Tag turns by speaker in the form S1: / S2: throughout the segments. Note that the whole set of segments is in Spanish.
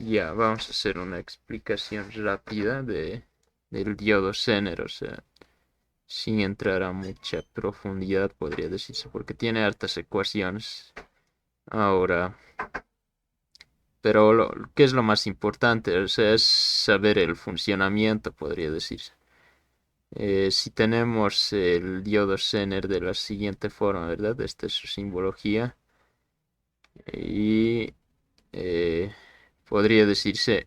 S1: Ya, vamos a hacer una explicación rápida del diodo Zener, o sea, sin entrar a mucha profundidad, podría decirse, porque tiene hartas ecuaciones. Ahora, pero ¿qué es lo más importante? O sea, es saber el funcionamiento, podría decirse. Si tenemos el diodo Zener de la siguiente forma, ¿verdad? Esta es su simbología. Y eh, podría decirse,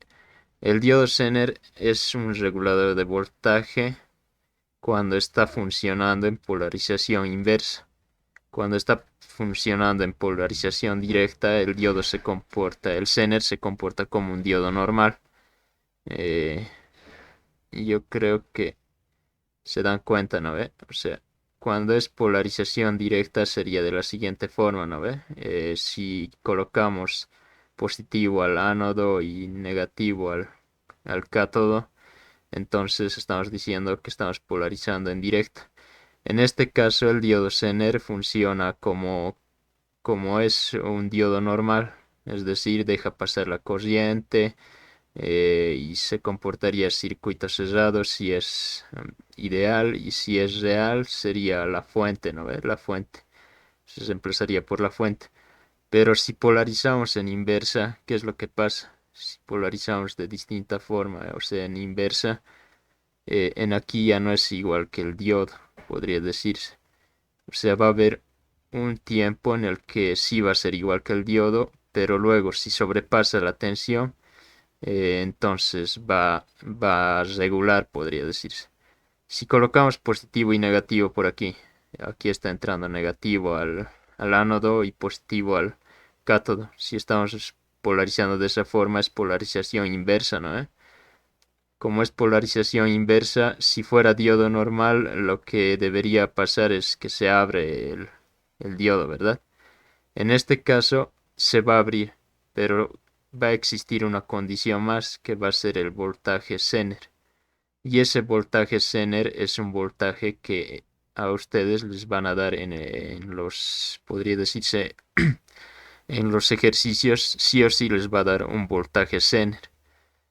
S1: el diodo Zener es un regulador de voltaje cuando está funcionando en polarización inversa. Cuando está funcionando en polarización directa, el Zener se comporta como un diodo normal. Eh, y yo creo que se dan cuenta, ¿no ve? O sea, cuando es polarización directa sería de la siguiente forma, ¿no ve? Si colocamos positivo al ánodo y negativo al cátodo, entonces estamos diciendo que estamos polarizando en directa. En este caso, el diodo Zener funciona como es un diodo normal, es decir, deja pasar la corriente y se comportaría circuito cerrado si es ideal, y si es real sería la fuente, ¿no ves? La fuente. Se reemplazaría por la fuente. Pero si polarizamos en inversa, ¿qué es lo que pasa? Si polarizamos de distinta forma, o sea, en inversa, en aquí ya no es igual que el diodo, podría decirse. O sea, va a haber un tiempo en el que sí va a ser igual que el diodo, pero luego si sobrepasa la tensión, entonces va a regular, podría decirse. Si colocamos positivo y negativo por aquí, aquí está entrando negativo al ánodo y positivo al cátodo. Si estamos polarizando de esa forma, es polarización inversa, ¿no? Como es polarización inversa, si fuera diodo normal, lo que debería pasar es que se abre el diodo, ¿verdad? En este caso se va a abrir, pero va a existir una condición más que va a ser el voltaje Zener. Y ese voltaje Zener es un voltaje que a ustedes les van a dar podría decirse, en los ejercicios, sí o sí les va a dar un voltaje Zener.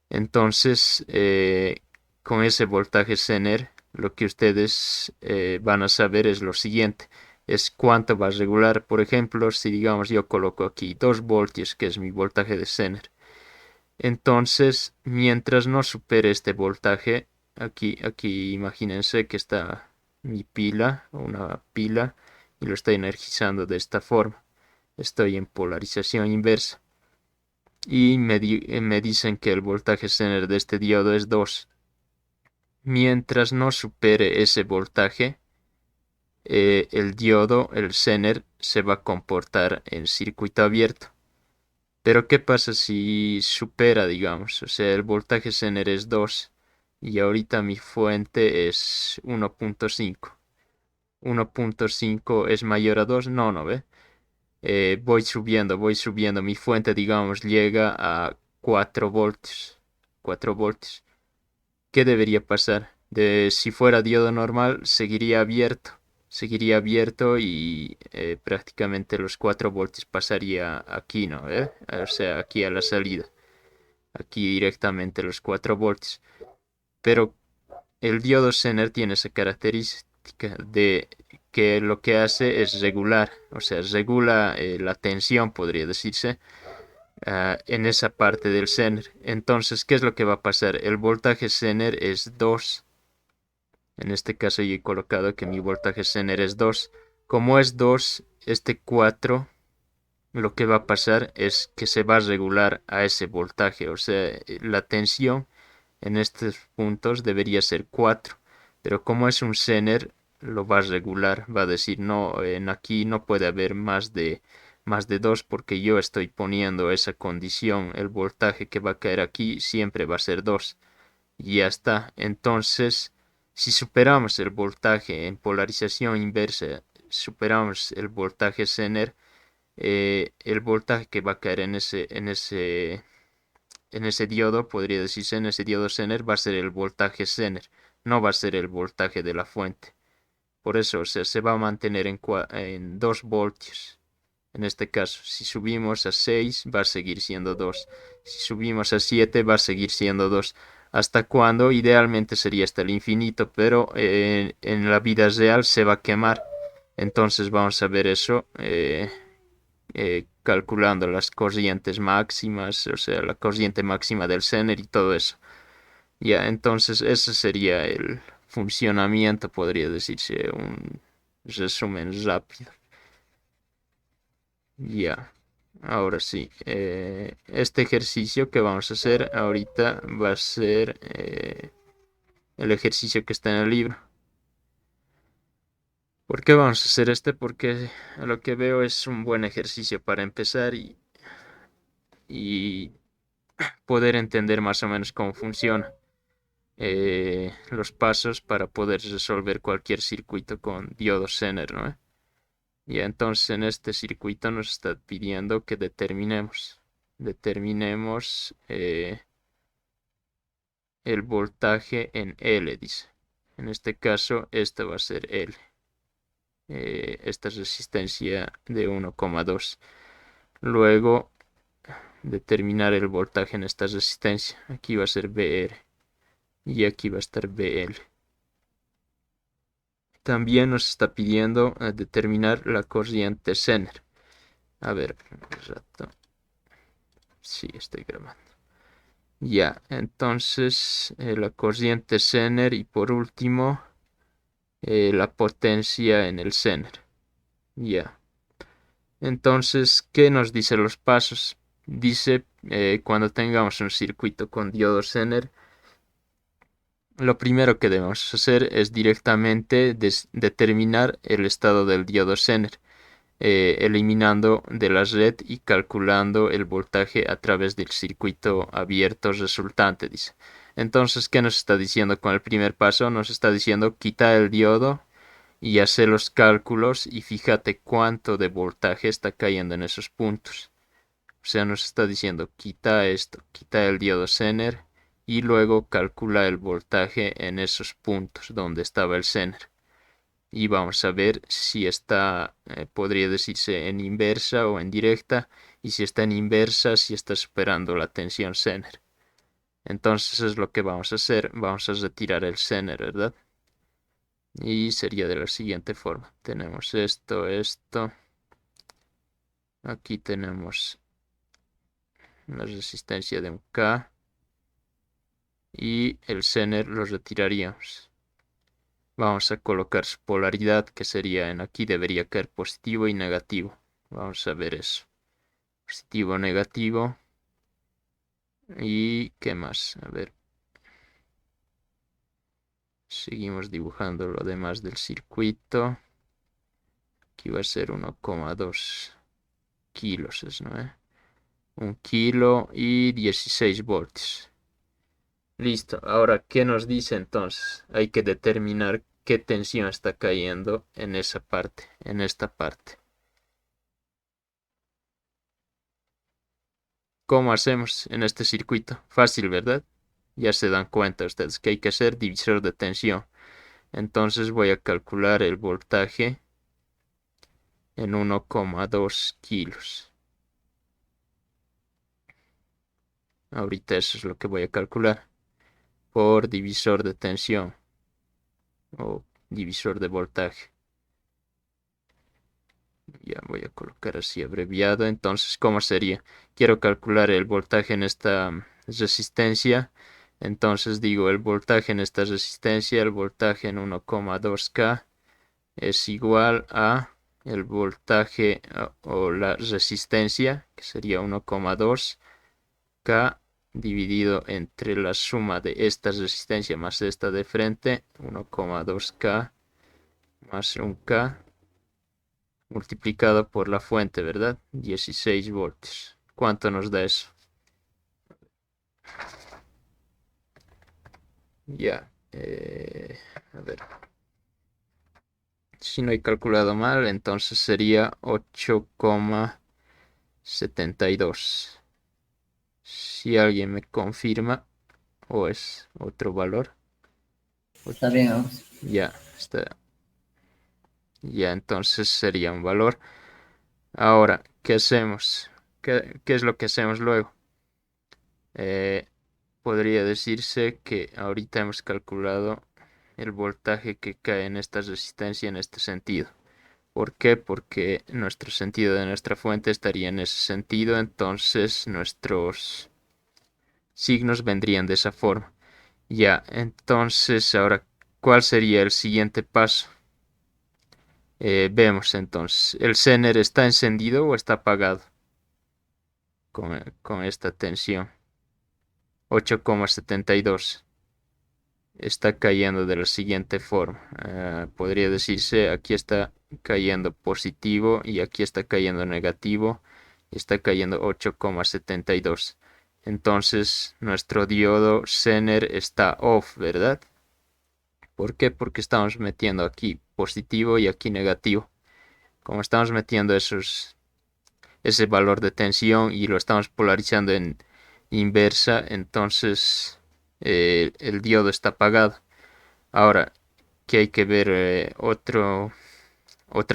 S1: Entonces, con ese voltaje Zener, lo que ustedes van a saber es lo siguiente, es cuánto va a regular. Por ejemplo, si digamos yo coloco aquí 2 voltios, que es mi voltaje de Zener. Entonces, mientras no supere este voltaje, aquí imagínense que está mi pila, una pila, y lo estoy energizando de esta forma. Estoy en polarización inversa. Y me dicen que el voltaje Zener de este diodo es 2. Mientras no supere ese voltaje, el Zener, se va a comportar en circuito abierto. Pero ¿qué pasa si supera, digamos? O sea, el voltaje Zener es 2 y ahorita mi fuente es 1.5. 1.5 es mayor a 2, no, ¿no ve? Voy subiendo. Mi fuente, digamos, llega a 4 voltios. 4 voltios. ¿Qué debería pasar? Si fuera diodo normal, seguiría abierto y prácticamente los 4 voltios pasaría aquí, ¿no? O sea, aquí a la salida. Aquí directamente los 4 voltios. Pero el diodo Zener tiene esa característica de que lo que hace es regular, o sea, regula la tensión, podría decirse, en esa parte del Zener. Entonces, ¿qué es lo que va a pasar? El voltaje Zener es 2. En este caso yo he colocado que mi voltaje Zener es 2. Como es 2, este 4, lo que va a pasar es que se va a regular a ese voltaje. O sea, la tensión en estos puntos debería ser 4. Pero como es un Zener, lo va a regular. Va a decir, no, en aquí no puede haber más de 2 porque yo estoy poniendo esa condición. El voltaje que va a caer aquí siempre va a ser 2. Y ya está. Entonces, si superamos el voltaje en polarización inversa, superamos el voltaje Zener, el voltaje que va a caer en ese diodo, podría decirse, en ese diodo Zener, va a ser el voltaje Zener, no va a ser el voltaje de la fuente. Por eso, o sea, se va a mantener en 2 voltios. En este caso, si subimos a 6 va a seguir siendo 2. Si subimos a 7 va a seguir siendo 2. ¿Hasta cuándo? Idealmente sería hasta el infinito, pero en la vida real se va a quemar. Entonces vamos a ver eso calculando las corrientes máximas, o sea, la corriente máxima del Zener y todo eso. Ya, entonces ese sería el funcionamiento, podría decirse, un resumen rápido. Ya, ahora sí, este ejercicio que vamos a hacer ahorita va a ser el ejercicio que está en el libro. ¿Por qué vamos a hacer este? Porque a lo que veo es un buen ejercicio para empezar y poder entender más o menos cómo funciona los pasos para poder resolver cualquier circuito con diodo Zener, ¿no? Y entonces en este circuito nos está pidiendo que determinemos el voltaje en L, dice. En este caso, esto va a ser L. Esta resistencia de 1,2. Luego, determinar el voltaje en esta resistencia. Aquí va a ser BR. Y aquí va a estar BL. También nos está pidiendo determinar la corriente Zener. A ver, un rato. Sí, estoy grabando. Ya, entonces la corriente Zener y por último la potencia en el Zener. Ya. Entonces, ¿qué nos dice los pasos? Dice, cuando tengamos un circuito con diodo Zener, lo primero que debemos hacer es directamente determinar el estado del diodo Zener, eliminando de la red y calculando el voltaje a través del circuito abierto resultante, dice. Entonces, ¿qué nos está diciendo con el primer paso? Nos está diciendo quita el diodo y hace los cálculos y fíjate cuánto de voltaje está cayendo en esos puntos. O sea, nos está diciendo quita esto, quita el diodo Zener y luego calcula el voltaje en esos puntos donde estaba el Zener. Y vamos a ver si está, podría decirse en inversa o en directa, y si está en inversa, si está superando la tensión Zener. Entonces es lo que vamos a hacer, vamos a retirar el Zener, ¿verdad? Y sería de la siguiente forma. Tenemos esto, aquí tenemos la resistencia de un K y el Zener lo retiraríamos. Vamos a colocar su polaridad, que sería en aquí, debería caer positivo y negativo. Vamos a ver eso. Positivo, negativo. ¿Y qué más? A ver. Seguimos dibujando lo demás del circuito. Aquí va a ser 1,2 kilos, ¿no? 1 kilo y 16 voltios. Listo. Ahora, ¿qué nos dice entonces? Hay que determinar qué tensión está cayendo en esa parte, en esta parte. ¿Cómo hacemos en este circuito? Fácil, ¿verdad? Ya se dan cuenta ustedes que hay que hacer divisor de tensión. Entonces voy a calcular el voltaje en 1,2 kilos. Ahorita eso es lo que voy a calcular por divisor de tensión o divisor de voltaje. Ya voy a colocar así abreviado. Entonces, ¿cómo sería? Quiero calcular el voltaje en esta resistencia. Entonces digo el voltaje en esta resistencia, el voltaje en 1,2K es igual a el voltaje o la resistencia, que sería 1,2K dividido entre la suma de esta resistencia más esta de frente, 1,2K más 1K multiplicado por la fuente, ¿verdad? 16 voltios. ¿Cuánto nos da eso? Ya, a ver. Si no he calculado mal, entonces sería 8,72. Si alguien me confirma, o es otro valor.
S2: Está bien, vamos.
S1: Ya, está. Ya, entonces sería un valor. Ahora, ¿qué hacemos? ¿Qué es lo que hacemos luego? Eh, Podría decirse que ahorita hemos calculado el voltaje que cae en esta resistencia en este sentido. ¿Por qué? Porque nuestro sentido de nuestra fuente estaría en ese sentido, entonces nuestros signos vendrían de esa forma. Ya, entonces ahora, ¿cuál sería el siguiente paso? Vemos entonces, ¿el Zener está encendido o está apagado con esta tensión? 8,72. Está cayendo de la siguiente forma. Podría decirse, aquí está cayendo positivo y aquí está cayendo negativo. Y está cayendo 8,72. Entonces, nuestro diodo Zener está off, ¿verdad? ¿Por qué? Porque estamos metiendo aquí positivo y aquí negativo. Como estamos metiendo ese valor de tensión y lo estamos polarizando en inversa, entonces el diodo está apagado. Ahora, que hay que ver, otra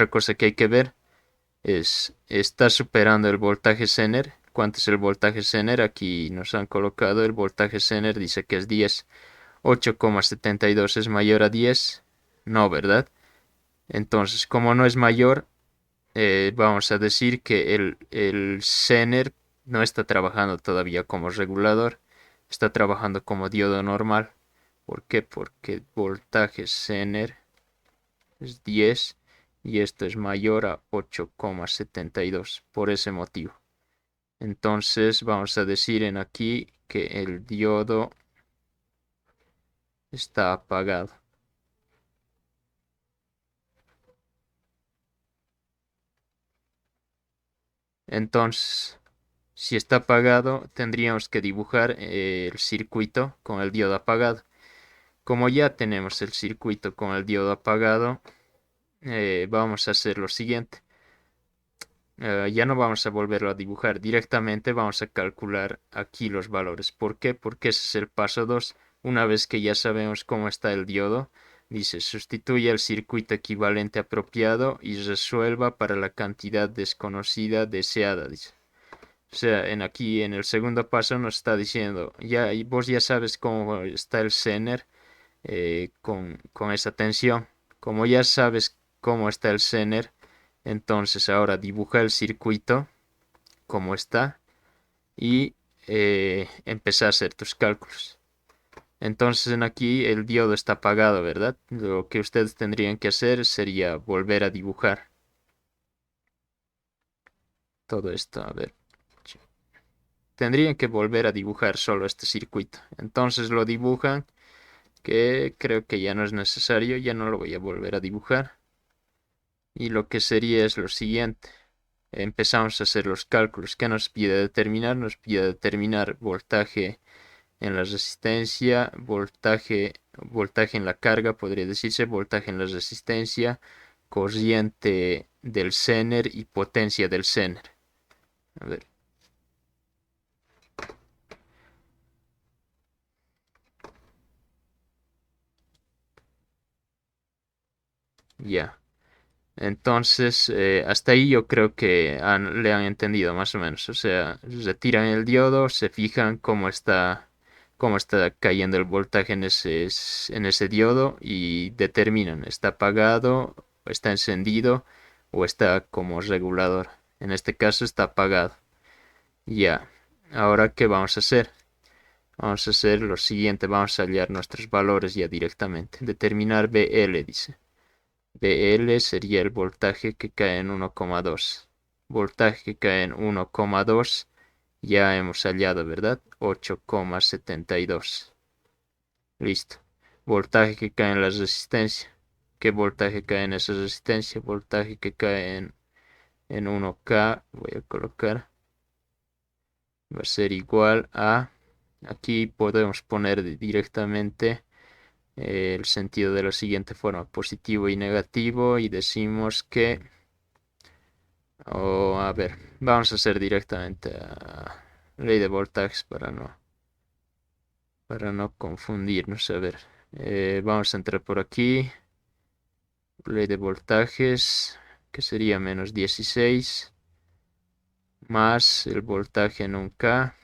S1: cosa que hay que ver es, ¿está superando el voltaje Zener? ¿Cuánto es el voltaje Zener? Aquí nos han colocado el voltaje Zener, dice que es 10. 8,72 es mayor a 10. No, ¿verdad? Entonces, como no es mayor, vamos a decir que el Zener no está trabajando todavía como regulador, está trabajando como diodo normal. ¿Por qué? Porque el voltaje Zener es 10 y esto es mayor a 8,72 por ese motivo. Entonces vamos a decir en aquí que el diodo está apagado. Entonces, si está apagado, tendríamos que dibujar el circuito con el diodo apagado. Como ya tenemos el circuito con el diodo apagado, vamos a hacer lo siguiente. Ya no vamos a volverlo a dibujar directamente, vamos a calcular aquí los valores. ¿Por qué? Porque ese es el paso 2. Una vez que ya sabemos cómo está el diodo, dice sustituye el circuito equivalente apropiado y resuelva para la cantidad desconocida deseada. Dice. O sea, aquí en el segundo paso nos está diciendo, ya, y vos ya sabes cómo está el Zener con esa tensión. Como ya sabes cómo está el Zener, entonces ahora dibuja el circuito como está y empezar a hacer tus cálculos. Entonces aquí el diodo está apagado, ¿verdad? Lo que ustedes tendrían que hacer sería volver a dibujar todo esto. A ver, tendrían que volver a dibujar solo este circuito. Entonces lo dibujan, que creo que ya no es necesario, ya no lo voy a volver a dibujar. Y lo que sería es lo siguiente. Empezamos a hacer los cálculos. ¿Qué nos pide determinar? Nos pide determinar voltaje en la resistencia, voltaje en la carga, podría decirse, voltaje en la resistencia, corriente del Zener y potencia del Zener. A ver. Ya. Entonces, hasta ahí yo creo que le han entendido más o menos. O sea, retiran el diodo, se fijan cómo está cayendo el voltaje en ese diodo y determinan, ¿está apagado, está encendido o está como regulador? En este caso está apagado. Ya. Ahora, ¿qué vamos a hacer? Vamos a hacer lo siguiente, vamos a hallar nuestros valores ya directamente. Determinar BL, dice. BL sería el voltaje que cae en 1,2. Voltaje que cae en 1,2. Ya hemos hallado, ¿verdad? 8,72. Listo. Voltaje que cae en la resistencia. ¿Qué voltaje cae en esa resistencia? Voltaje que cae en 1K. Voy a colocar. Va a ser igual a... Aquí podemos poner directamente el sentido de la siguiente forma. Positivo y negativo. Y decimos que... O a ver, vamos a hacer directamente a ley de voltajes para no confundirnos. A ver, vamos a entrar por aquí. Ley de voltajes, que sería menos 16. más el voltaje en un K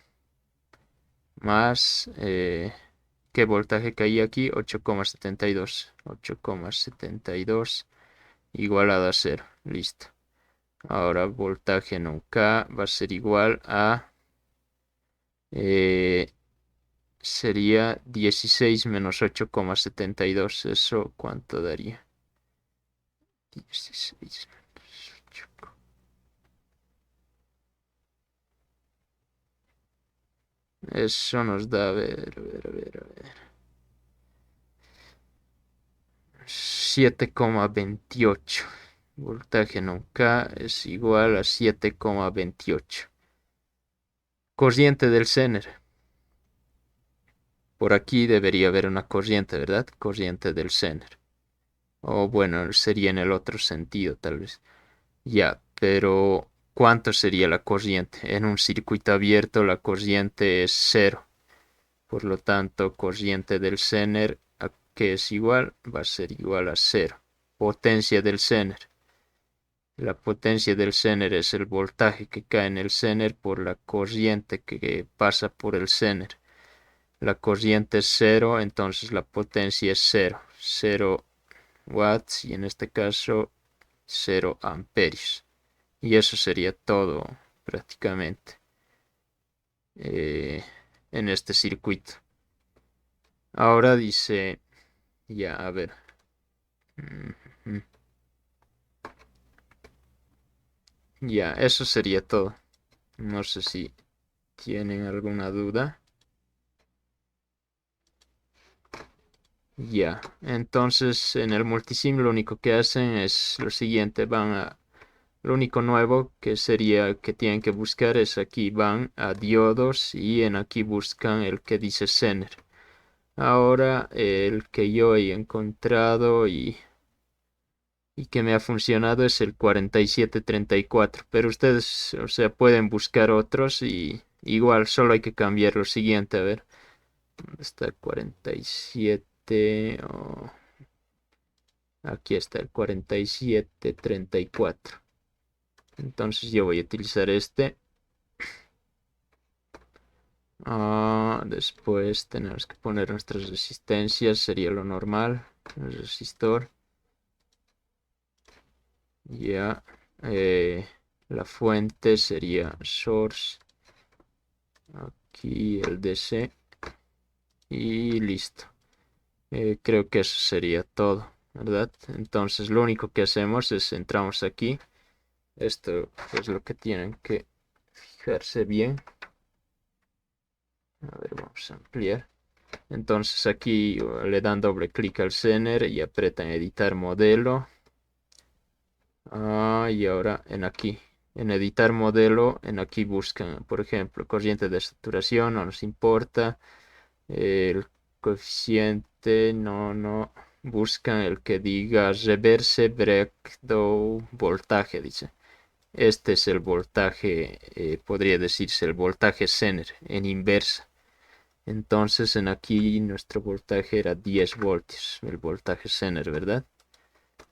S1: más ¿qué voltaje caía aquí? 8,72. 8,72 igualado a 0. Listo. Ahora voltaje en un K va a ser igual a sería 16 menos 8,72. ¿Eso cuánto daría? 16 menos 8. Eso nos da, a ver, a ver, a ver, a ver. 7,28. Voltaje en un K es igual a 7,28. Corriente del Zener. Por aquí debería haber una corriente, ¿verdad? Corriente del Zener. O bueno, sería en el otro sentido, tal vez. Ya, pero ¿cuánto sería la corriente? En un circuito abierto la corriente es cero. Por lo tanto, corriente del Zener, que es igual, va a ser igual a cero. Potencia del Zener. La potencia del Zener es el voltaje que cae en el Zener por la corriente que pasa por el Zener. La corriente es cero, entonces la potencia es cero. 0 watts y en este caso 0 amperios. Y eso sería todo prácticamente eh, en este circuito. Ahora dice, ya, a ver. Ya, eso sería todo. No sé si tienen alguna duda. Ya, entonces en el multisim lo único que hacen es lo siguiente, lo único nuevo que sería que tienen que buscar es aquí van a diodos y en aquí buscan el que dice Zener. Ahora el que yo he encontrado y que me ha funcionado es el 4734, pero ustedes, o sea, pueden buscar otros y igual solo hay que cambiar lo siguiente, a ver, ¿dónde está el 47? Oh, aquí está el 4734. Entonces yo voy a utilizar este. Después tenemos que poner nuestras resistencias, sería lo normal, el resistor. Ya, la fuente sería source, aquí el DC y listo. Creo que eso sería todo, ¿verdad? Entonces lo único que hacemos es entramos aquí. Esto es lo que tienen que fijarse bien. A ver, vamos a ampliar. Entonces aquí le dan doble clic al Zener y apretan editar modelo. Y ahora en editar modelo, en aquí buscan, por ejemplo, corriente de saturación, no nos importa. El coeficiente, no. Buscan el que diga reverse breakdown voltaje, dice. Este es el voltaje, podría decirse el voltaje Zener en inversa. Entonces en aquí nuestro voltaje era 10 voltios, el voltaje Zener, ¿verdad?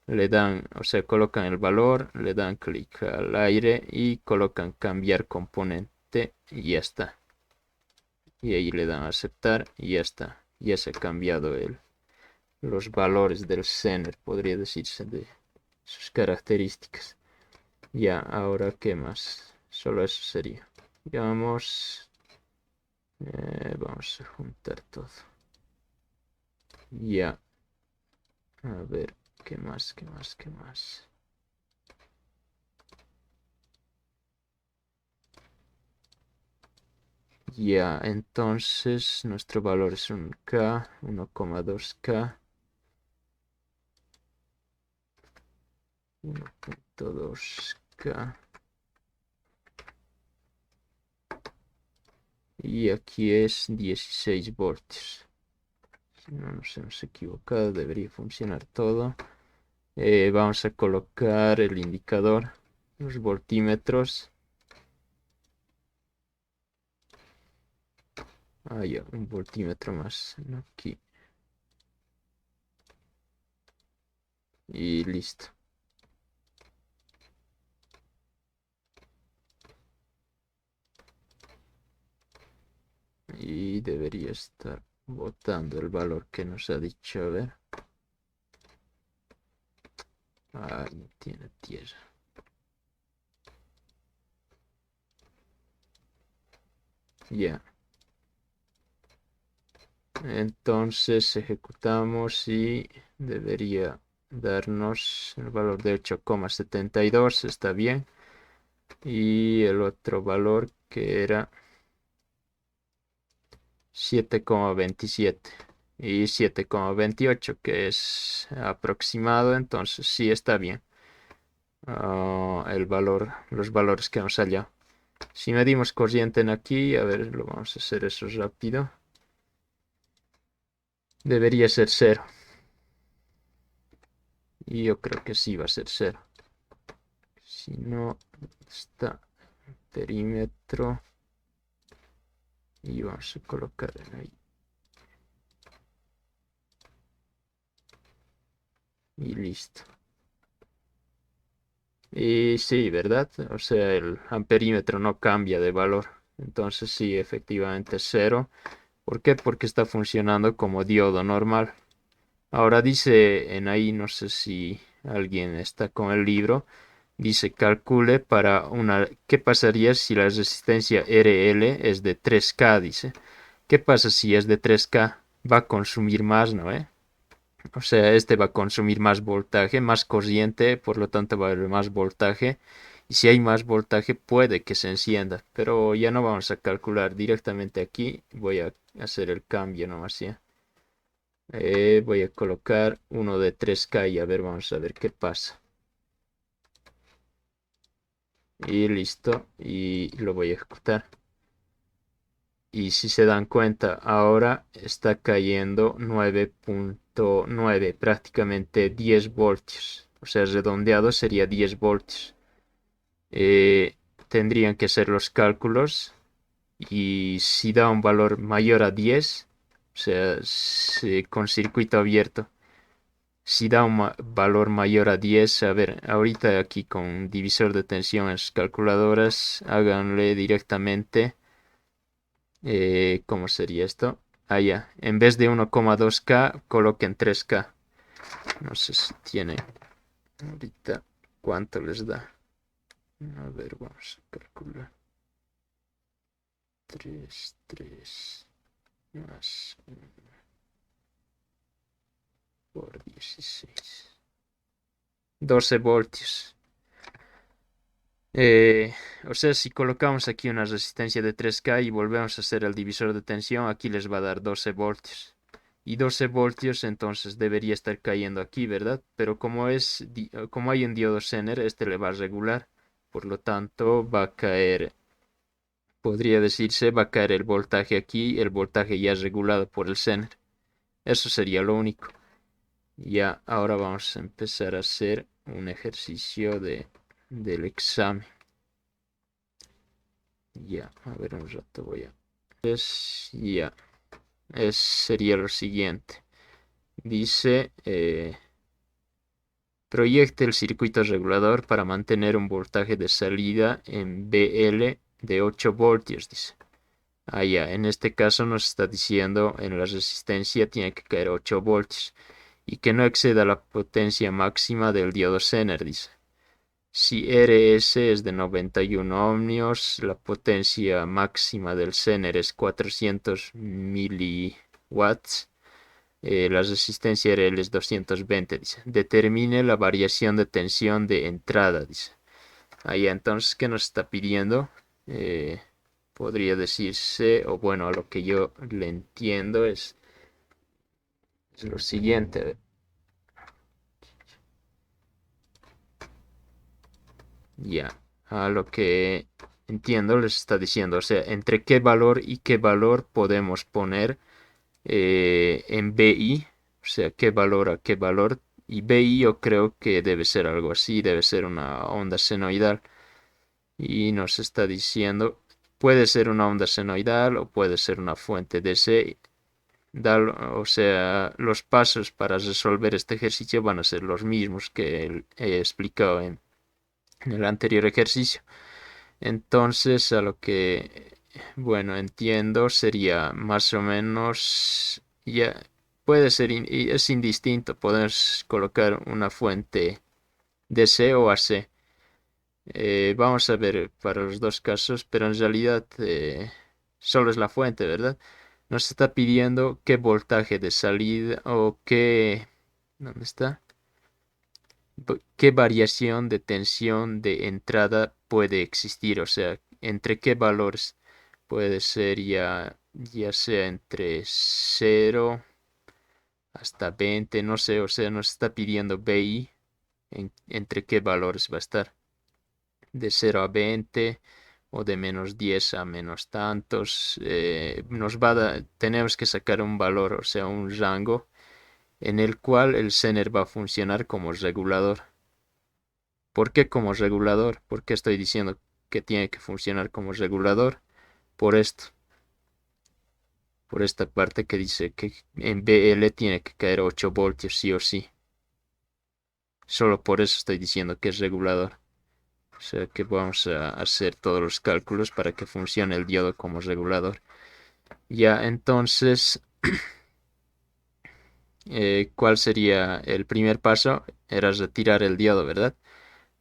S1: Le dan, o sea, colocan el valor, le dan clic al aire y colocan cambiar componente y ya está. Y ahí le dan a aceptar y ya está. Ya se ha cambiado los valores del Zener, podría decirse, de sus características. Ya, ahora, ¿qué más? Solo eso sería. Vamos a juntar todo. Ya, a ver, ¿qué más, qué más, qué más? Ya, entonces nuestro valor es un K, 1,2K, 1,2K. Y aquí es 16 voltios. Si no nos hemos equivocado, debería funcionar todo. Vamos a colocar el indicador, los voltímetros. Ya, un voltímetro más aquí. Y listo. y debería estar botando el valor que nos ha dicho. A ver. Ah, no tiene tierra. Ya. Entonces ejecutamos y debería darnos el valor de 8,72. Está bien. Y el otro valor que era 7,27 y 7,28, que es aproximado. Entonces sí está bien. Los valores que nos hallado. Si medimos corriente en aquí, a ver, lo vamos a hacer eso rápido. Debería ser 0. Y yo creo que sí va a ser 0. Si no, está el perímetro. Y vamos a colocar ahí. Y listo. Y sí, ¿verdad? O sea, el amperímetro no cambia de valor. Entonces sí, efectivamente es 0. ¿Por qué? Porque está funcionando como diodo normal. Ahora dice en ahí, no sé si alguien está con el libro, dice calcule para una... ¿Qué pasaría si la resistencia RL es de 3K? Dice. ¿Qué pasa si es de 3K? Va a consumir más, ¿no? O sea, este va a consumir más voltaje, más corriente, por lo tanto va a haber más voltaje. Y si hay más voltaje puede que se encienda, pero ya no vamos a calcular directamente aquí. Voy a hacer el cambio nomás ya. Voy a colocar uno de 3K y a ver, vamos a ver qué pasa. Y listo, y lo voy a ejecutar. Y si se dan cuenta, ahora está cayendo 9,9, prácticamente 10 voltios. O sea, redondeado sería 10 voltios. Tendrían que ser los cálculos. Y si da un valor mayor a 10, o sea, con circuito abierto, si da un valor mayor a 10, a ver, ahorita aquí con divisor de tensión en sus calculadoras, háganle directamente. ¿Cómo sería esto? Allá, en vez de 1,2K, coloquen 3K. No sé si tiene ahorita cuánto les da. A ver, vamos a calcular. 3 más 1 por 16. 12 voltios. O sea, si colocamos aquí una resistencia de 3K y volvemos a hacer el divisor de tensión, aquí les va a dar 12 voltios. Y 12 voltios entonces debería estar cayendo aquí, ¿verdad? Pero como hay un diodo Zener, este le va a regular. Por lo tanto, va a caer, podría decirse, va a caer el voltaje aquí, el voltaje ya es regulado por el Zener. Eso sería lo único. Ya, ahora vamos a empezar a hacer un ejercicio del examen. Ya, a ver un rato voy a... Ya, sería lo siguiente. Dice, proyecte el circuito regulador para mantener un voltaje de salida en BL de 8 voltios, dice. Ya, en este caso nos está diciendo en la resistencia tiene que caer 8 voltios y que no exceda la potencia máxima del diodo Zener, dice. Si RS es de 91 ohmios, la potencia máxima del Zener es 400 miliwatts. La resistencia RL es 220, dice. Determine la variación de tensión de entrada, dice. Ahí entonces, ¿qué nos está pidiendo? Podría decirse, o bueno, a lo que yo le entiendo es lo siguiente. Ya, a lo que entiendo les está diciendo, o sea, entre qué valor y qué valor podemos poner en BI, o sea, qué valor a qué valor. Y BI yo creo que debe ser algo así, debe ser una onda senoidal. Y nos está diciendo, puede ser una onda senoidal o puede ser una fuente DC. O sea, los pasos para resolver este ejercicio van a ser los mismos que he explicado en el anterior ejercicio. Entonces, a lo que bueno, entiendo, sería más o menos, ya, puede ser, es indistinto, podemos colocar una fuente DC o AC. Vamos a ver para los dos casos, pero en realidad solo es la fuente, ¿verdad? Nos está pidiendo qué voltaje de salida o qué, ¿dónde está? ¿Qué variación de tensión de entrada puede existir? O sea, entre qué valores puede ser ya sea entre 0 hasta 20, no sé, o sea, nos está pidiendo BI, entre qué valores va a estar, de 0 a 20 o de menos 10 a menos tantos. Tenemos que sacar un valor, o sea, un rango en el cual el Zener va a funcionar como regulador. ¿Por qué como regulador? ¿Por qué estoy diciendo que tiene que funcionar como regulador? Por esto, por esta parte que dice que en BL tiene que caer 8 voltios sí o sí. Solo por eso estoy diciendo que es regulador. O sea que vamos a hacer todos los cálculos para que funcione el diodo como regulador. Ya, entonces, ¿cuál sería el primer paso? Era retirar el diodo, ¿verdad?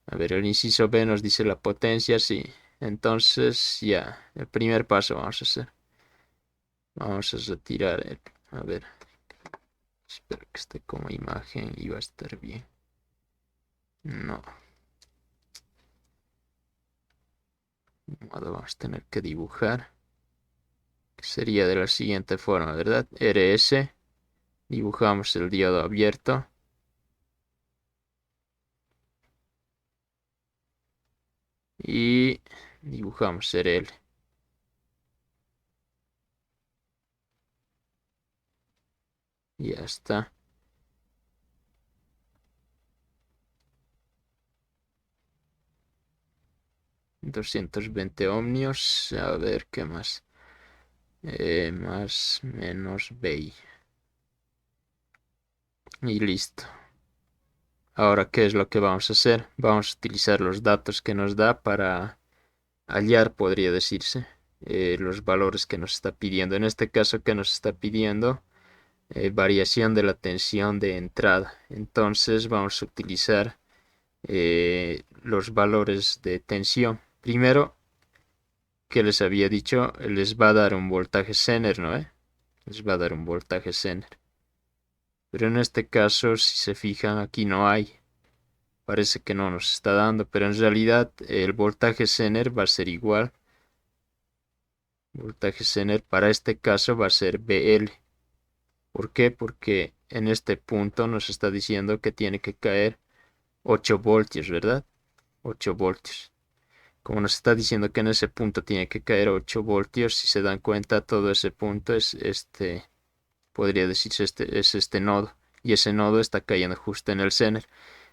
S1: A ver, el inciso B nos dice la potencia, sí. Entonces, ya, el primer paso vamos a hacer. Vamos a retirar a ver, espero que esté como imagen y va a estar bien. No, de modo vamos a tener que dibujar. Que sería de la siguiente forma, ¿verdad? RS, dibujamos el diodo abierto. Y dibujamos RL. Ya está. 220 ohmios. A ver qué más. Más menos BI. Y listo. Ahora, ¿qué es lo que vamos a hacer? Vamos a utilizar los datos que nos da para hallar, podría decirse, los valores que nos está pidiendo. En este caso, que nos está pidiendo variación de la tensión de entrada. Entonces, vamos a utilizar los valores de tensión. Primero, que les había dicho, les va a dar un voltaje Zener, ¿no? Les va a dar un voltaje Zener. Pero en este caso, si se fijan, aquí no hay. Parece que no nos está dando, pero en realidad el voltaje Zener va a ser igual. Voltaje Zener para este caso va a ser BL. ¿Por qué? Porque en este punto nos está diciendo que tiene que caer 8 voltios, ¿verdad? 8 voltios. Como nos está diciendo que en ese punto tiene que caer 8 voltios, si se dan cuenta, todo ese punto es podría decirse es este nodo. Y ese nodo está cayendo justo en el Zener.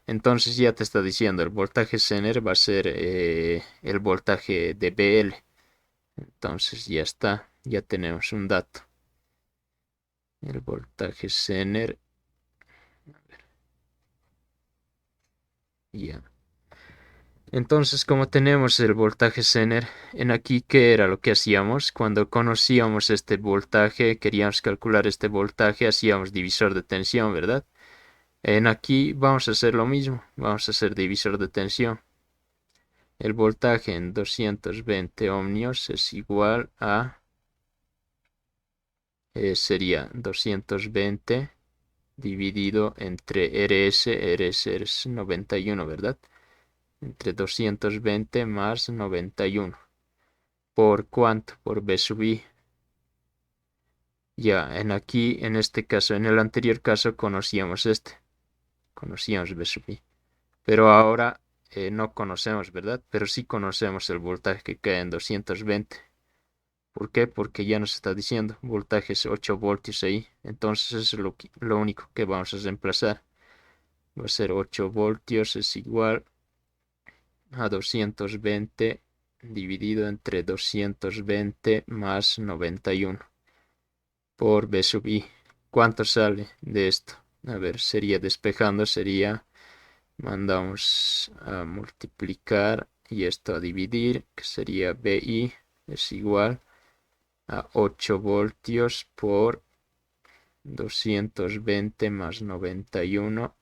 S1: Entonces ya te está diciendo, el voltaje Zener va a ser el voltaje de BL. Entonces ya está, ya tenemos un dato. El voltaje Zener, ya. Entonces, como tenemos el voltaje Zener, en aquí, ¿qué era lo que hacíamos? Cuando conocíamos este voltaje, queríamos calcular este voltaje, hacíamos divisor de tensión, ¿verdad? En aquí vamos a hacer lo mismo, vamos a hacer divisor de tensión. El voltaje en 220 ohmios es igual a, sería 220 dividido entre RS es 91, ¿verdad? Entre 220 más 91. ¿Por cuánto? Por B sub I. Ya, en este caso, en el anterior caso conocíamos conocíamos B sub I. Pero ahora no conocemos, ¿verdad? Pero sí conocemos el voltaje que cae en 220. ¿Por qué? Porque ya nos está diciendo voltajes 8 voltios ahí. Entonces eso es lo único que vamos a reemplazar. Va a ser 8 voltios es igual a 220 dividido entre 220 más 91 por B sub I. ¿Cuánto sale de esto? A ver, sería despejando, mandamos a multiplicar y esto a dividir, que sería BI es igual a 8 voltios por 220 más 91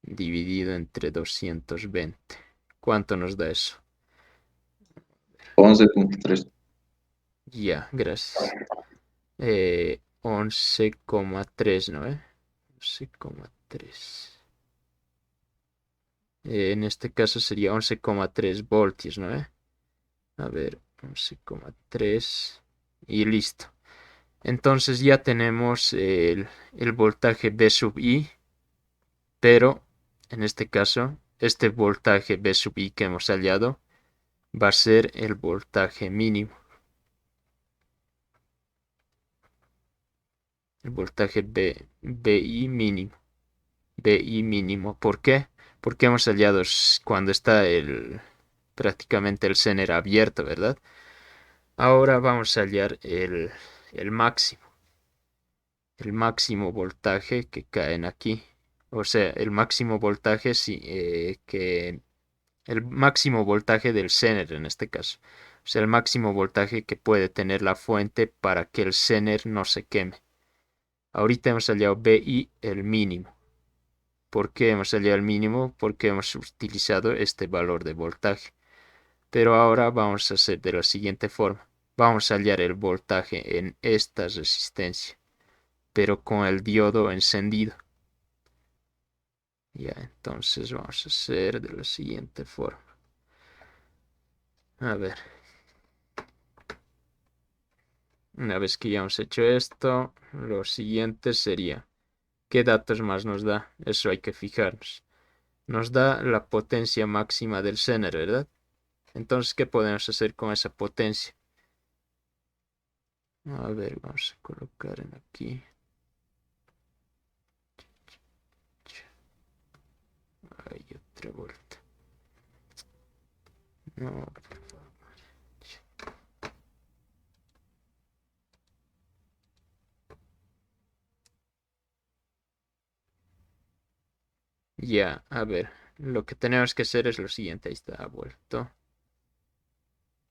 S1: dividido entre 220. ¿Cuánto nos da eso?
S3: 11.3.
S1: Ya, gracias. 11,3, ¿no? 11,3. En este caso sería 11,3 voltios, ¿no? A ver, 11,3 y listo. Entonces ya tenemos el voltaje B sub I, pero en este caso, este voltaje B sub I que hemos hallado va a ser el voltaje mínimo. El voltaje BI mínimo. BI mínimo. ¿Por qué? Porque hemos hallado cuando está prácticamente el Zener abierto, ¿verdad? Ahora vamos a hallar el máximo. El máximo voltaje que caen aquí. O sea, el máximo voltaje el máximo voltaje del Zener en este caso. O sea, el máximo voltaje que puede tener la fuente para que el Zener no se queme. Ahorita hemos hallado BI el mínimo. ¿Por qué hemos hallado el mínimo? Porque hemos utilizado este valor de voltaje. Pero ahora vamos a hacer de la siguiente forma. Vamos a hallar el voltaje en esta resistencia, pero con el diodo encendido. Ya, entonces vamos a hacer de la siguiente forma. A ver. Una vez que ya hemos hecho esto, lo siguiente sería, ¿qué datos más nos da? Eso hay que fijarnos. Nos da la potencia máxima del Zener, ¿verdad? Entonces, ¿qué podemos hacer con esa potencia? A ver, vamos a colocar en aquí. Hay otra vuelta. No. Ya, a ver. Lo que tenemos que hacer es lo siguiente. Ahí está, vuelto.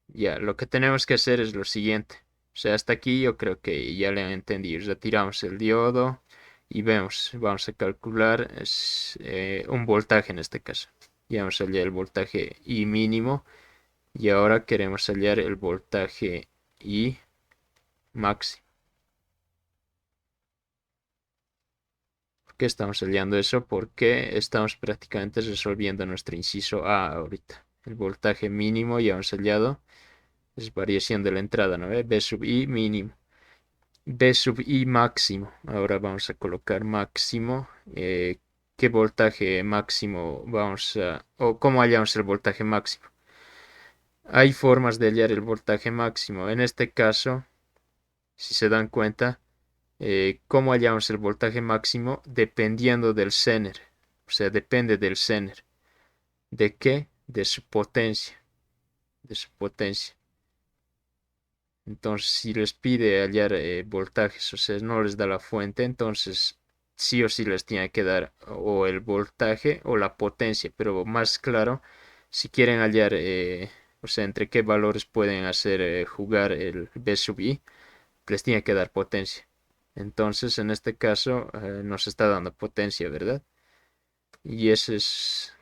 S1: Ya, lo que tenemos que hacer es lo siguiente. O sea, hasta aquí yo creo que ya le han entendido. Retiramos el diodo y vemos. Vamos a calcular un voltaje en este caso. Ya hemos hallado el voltaje I mínimo. Y ahora queremos hallar el voltaje I máximo. ¿Por qué estamos hallando eso? Porque estamos prácticamente resolviendo nuestro inciso A ahorita. El voltaje mínimo ya hemos hallado. Es variación de la entrada, ¿no? B sub I mínimo. B sub I máximo. Ahora vamos a colocar máximo. ¿Qué voltaje máximo o cómo hallamos el voltaje máximo? Hay formas de hallar el voltaje máximo. En este caso, si se dan cuenta, ¿cómo hallamos el voltaje máximo? Dependiendo del Zener. O sea, depende del Zener. ¿De qué? De su potencia. De su potencia. Entonces, si les pide hallar voltajes, o sea, no les da la fuente, entonces sí o sí les tiene que dar o el voltaje o la potencia. Pero más claro, si quieren hallar, o sea, entre qué valores pueden hacer jugar el B sub I, les tiene que dar potencia. Entonces, en este caso, nos está dando potencia, ¿verdad? Y ese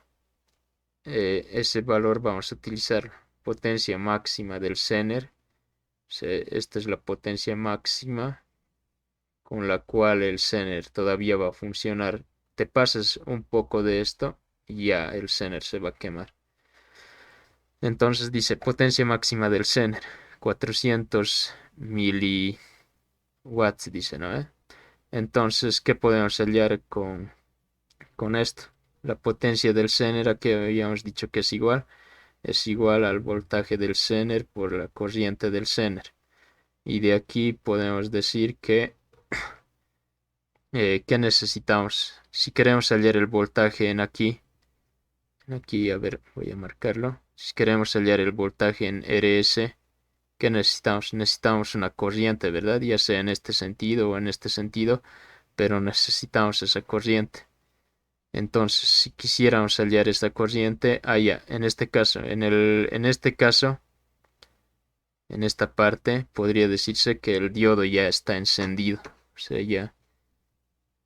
S1: valor vamos a utilizar. Potencia máxima del Zener. Esta es la potencia máxima con la cual el Zener todavía va a funcionar. Te pasas un poco de esto y ya el Zener se va a quemar. Entonces dice potencia máxima del Zener, 400 miliwatts, dice, ¿no? Entonces, ¿qué podemos hallar con esto? La potencia del Zener, que habíamos dicho que es igual al voltaje del Zener por la corriente del Zener. Y de aquí podemos decir que ¿qué necesitamos? Si queremos hallar el voltaje aquí, a ver, voy a marcarlo. Si queremos hallar el voltaje en RS, ¿qué necesitamos? Necesitamos una corriente, ¿verdad? Ya sea en este sentido o en este sentido, pero necesitamos esa corriente. Entonces, si quisiéramos hallar esta corriente, allá, en este caso, en este caso, en esta parte podría decirse que el diodo ya está encendido. O sea, ya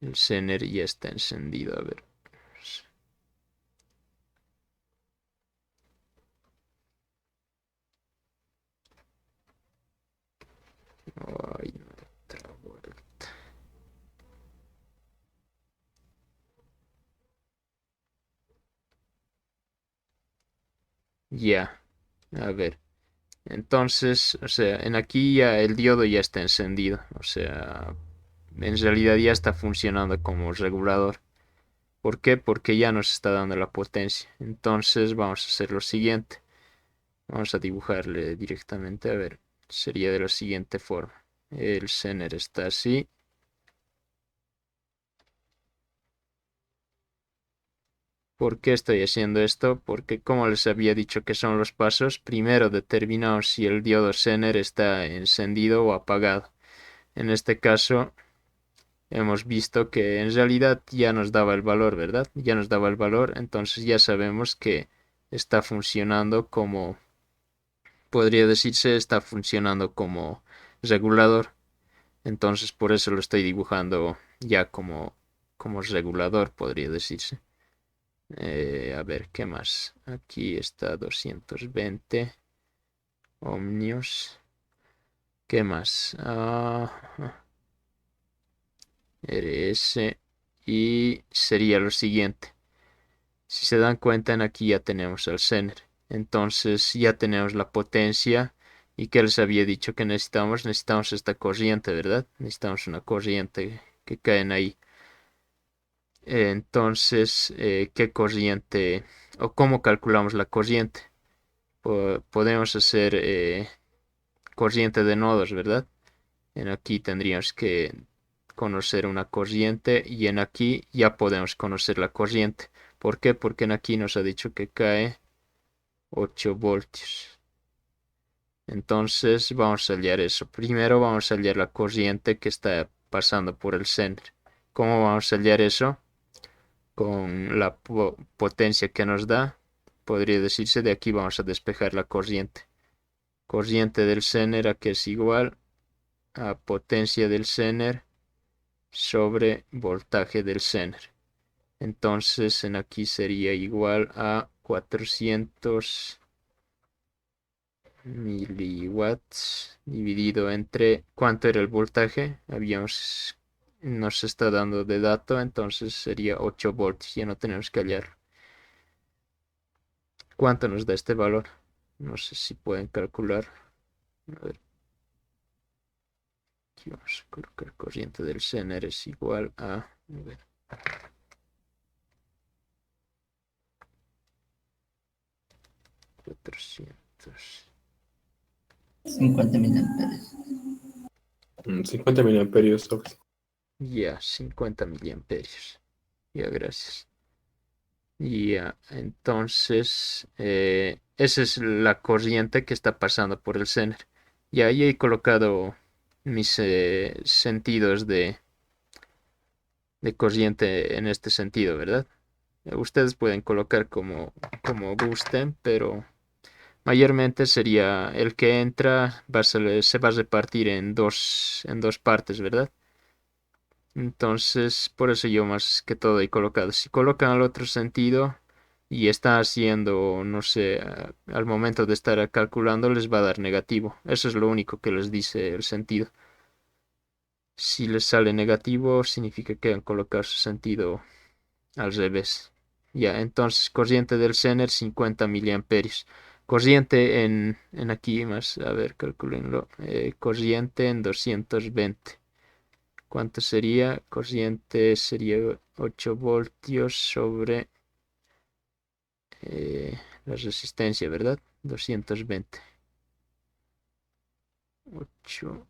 S1: el Zener ya está encendido. A ver. Ay, no, otra vuelta. Ya, a ver. Entonces, o sea, en aquí ya el diodo ya está encendido. O sea, en realidad ya está funcionando como regulador. ¿Por qué? Porque ya nos está dando la potencia. Entonces vamos a hacer lo siguiente. Vamos a dibujarle directamente. A ver, sería de la siguiente forma. El Zener está así. ¿Por qué estoy haciendo esto? Porque como les había dicho que son los pasos, primero determinamos si el diodo Zener está encendido o apagado. En este caso hemos visto que en realidad ya nos daba el valor, ¿verdad? Ya nos daba el valor, entonces ya sabemos que está funcionando como, podría decirse, está funcionando como regulador. Entonces por eso lo estoy dibujando ya como regulador, podría decirse. A ver, ¿qué más? Aquí está 220 ohmios. ¿Qué más? RS. Y sería lo siguiente. Si se dan cuenta, en aquí ya tenemos el Zener. Entonces ya tenemos la potencia. ¿Y qué les había dicho que necesitamos? Necesitamos esta corriente, ¿verdad? Necesitamos una corriente que caen ahí. Entonces, ¿qué corriente o cómo calculamos la corriente? Podemos hacer corriente de nodos, ¿verdad? En aquí tendríamos que conocer una corriente y en aquí ya podemos conocer la corriente. ¿Por qué? Porque en aquí nos ha dicho que cae 8 voltios. Entonces vamos a hallar eso. Primero vamos a hallar la corriente que está pasando por el Zener. ¿Cómo vamos a hallar eso? Con la potencia que nos da. Podría decirse de aquí vamos a despejar la corriente. Corriente del Zener que es igual a potencia del Zener sobre voltaje del Zener. Entonces en aquí sería igual a 400 miliwatts dividido entre ¿cuánto era el voltaje? Nos está dando de dato, entonces sería 8 voltios, ya no tenemos que hallar. ¿Cuánto nos da este valor? No sé si pueden calcular. A ver, aquí vamos a colocar corriente del Zener es igual a ver, 400.
S2: 50 miliamperios.
S3: 50 miliamperios.
S1: Ya, 50 miliamperios. Ya, gracias. Ya, entonces, esa es la corriente que está pasando por el Zener. Y ahí he colocado mis sentidos de corriente en este sentido, ¿verdad? Ustedes pueden colocar como gusten, pero mayormente sería el que entra se va a repartir en dos partes, ¿verdad? Entonces, por eso yo más que todo he colocado. Si colocan al otro sentido y está haciendo, no sé, al momento de estar calculando les va a dar negativo. Eso es lo único que les dice el sentido. Si les sale negativo, significa que han colocado su sentido al revés. Ya, entonces, corriente del Zener 50 miliamperios. Corriente en aquí más, a ver, calculenlo. Corriente en 220. ¿Cuánto sería? Corriente sería 8 voltios sobre la resistencia, ¿verdad? 220. 8.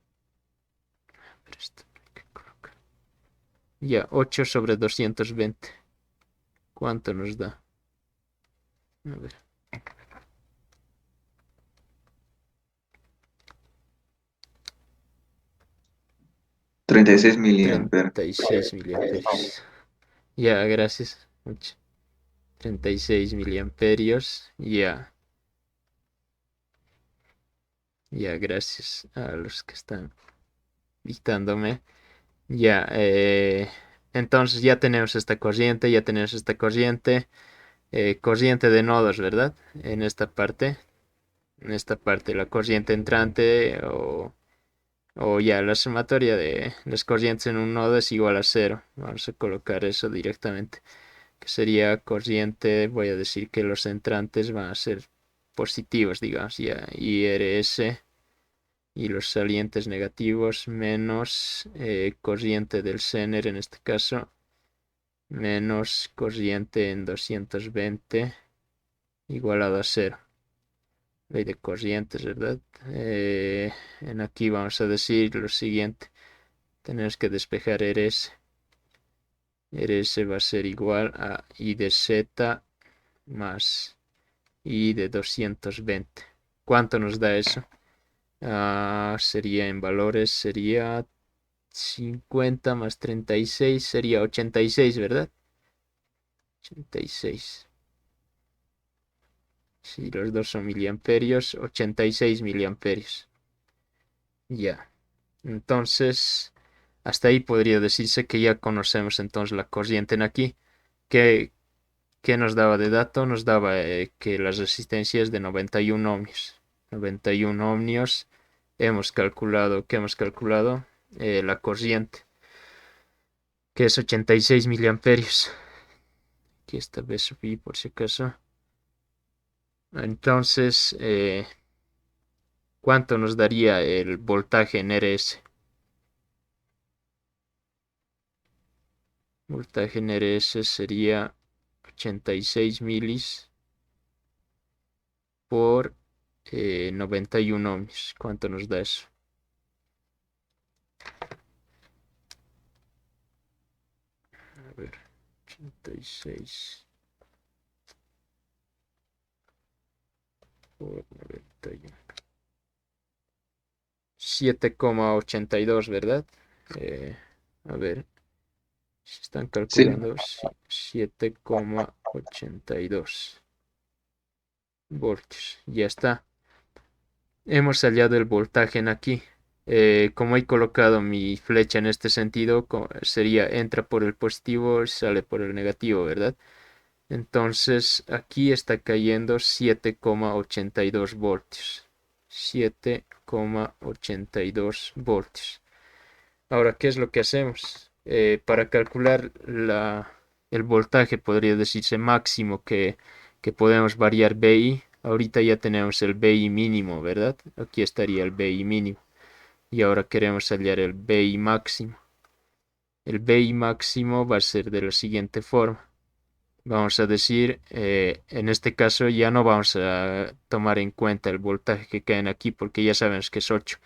S1: Pero esto no hay que colocar. Ya, 8 sobre 220. ¿Cuánto nos da? A ver.
S4: 36 miliamperes.
S1: 36 miliamperios. Ya, gracias. 36 miliamperios. Ya. Ya, gracias a los que están dictándome. Ya, entonces ya tenemos esta corriente, ya tenemos esta corriente. Corriente de nodos, ¿verdad? En esta parte la corriente entrante o ya la sumatoria de las corrientes en un nodo es igual a cero. Vamos a colocar eso directamente, que sería corriente, voy a decir que los entrantes van a ser positivos, digamos, ya IRS y los salientes negativos menos corriente del Zener en este caso menos corriente en 220 igualado a cero. Ley de corrientes, ¿verdad? En aquí vamos a decir lo siguiente. Tenemos que despejar RS. RS va a ser igual a I de Z más I de 220. ¿Cuánto nos da eso? Sería en valores, sería 50 más 36, sería 86, ¿verdad? 86. Si los dos son miliamperios, 86 miliamperios. Ya. Entonces, hasta ahí podría decirse que ya conocemos entonces la corriente en aquí. ¿Qué, qué nos daba de dato? Nos daba que las resistencias de 91 ohmios. 91 ohmios. Hemos calculado, ¿qué hemos calculado? La corriente, que es 86 miliamperios. Aquí esta vez subí por si acaso. Entonces, ¿cuánto nos daría el voltaje en RS? Voltaje en RS sería 86 milis por 91 ohmios. ¿Cuánto nos da eso? A ver, 86 por 91. 7,82, ¿verdad? A ver, si están
S4: Sí.
S1: calculando, 7,82 voltios. Ya está. Hemos hallado el voltaje en aquí. Como he colocado mi flecha en este sentido, sería entra por el positivo, sale por el negativo, ¿verdad? Entonces aquí está cayendo 7,82 voltios. 7,82 voltios. Ahora, ¿qué es lo que hacemos? Para calcular el voltaje, podría decirse máximo que podemos variar BI. Ahorita ya tenemos el BI mínimo, ¿verdad? Aquí estaría el BI mínimo. Y ahora queremos hallar el BI máximo. El BI máximo va a ser de la siguiente forma. Vamos a decir, en este caso ya no vamos a tomar en cuenta el voltaje que cae aquí porque ya sabemos que es 8.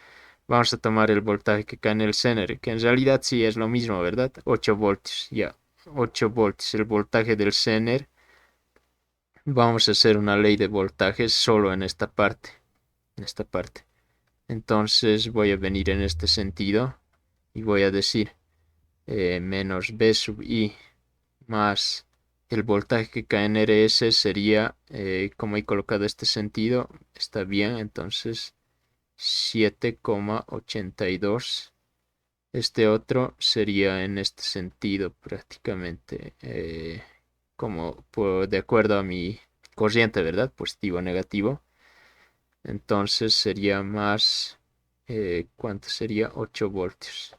S1: Vamos a tomar el voltaje que cae en el Zener, que en realidad sí es lo mismo, ¿verdad? 8 voltios, ya. 8 voltios, el voltaje del Zener. Vamos a hacer una ley de voltajes solo en esta parte. En esta parte. Entonces voy a venir en este sentido y voy a decir menos B sub I más el voltaje que cae en RS sería, como he colocado este sentido, está bien, entonces 7,82. Este otro sería en este sentido prácticamente, como de acuerdo a mi corriente, ¿verdad? Positivo o negativo. Entonces sería más, ¿cuánto sería? 8 voltios.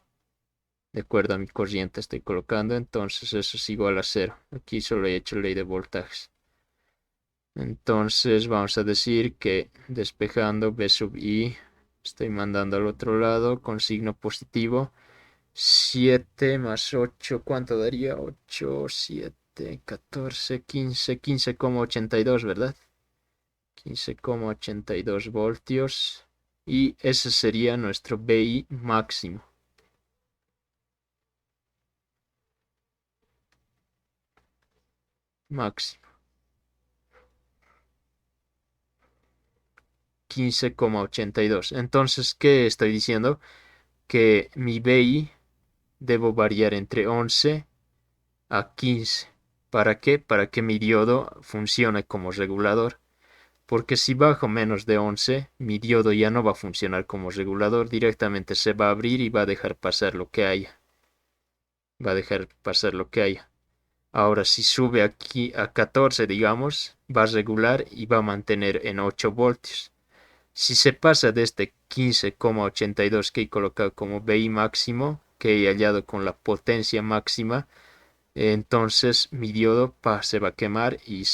S1: De acuerdo a mi corriente estoy colocando, entonces eso es igual a 0. Aquí solo he hecho ley de voltajes. Entonces vamos a decir que despejando B sub I, estoy mandando al otro lado con signo positivo. 7 más 8, ¿cuánto daría? 8, 7, 14, 15, 15,82, ¿verdad? 15,82 voltios. Y ese sería nuestro BI máximo. Máximo. 15,82. Entonces, ¿qué estoy diciendo? Que mi BI debo variar entre 11 a 15. ¿Para qué? Para que mi diodo funcione como regulador. Porque si bajo menos de 11, mi diodo ya no va a funcionar como regulador, directamente se va a abrir y va a dejar pasar lo que haya. Va a dejar pasar lo que haya. Ahora, si sube aquí a 14, digamos, va a regular y va a mantener en 8 voltios. Si se pasa de este 15,82 que he colocado como BI máximo, que he hallado con la potencia máxima, entonces mi diodo se va a quemar y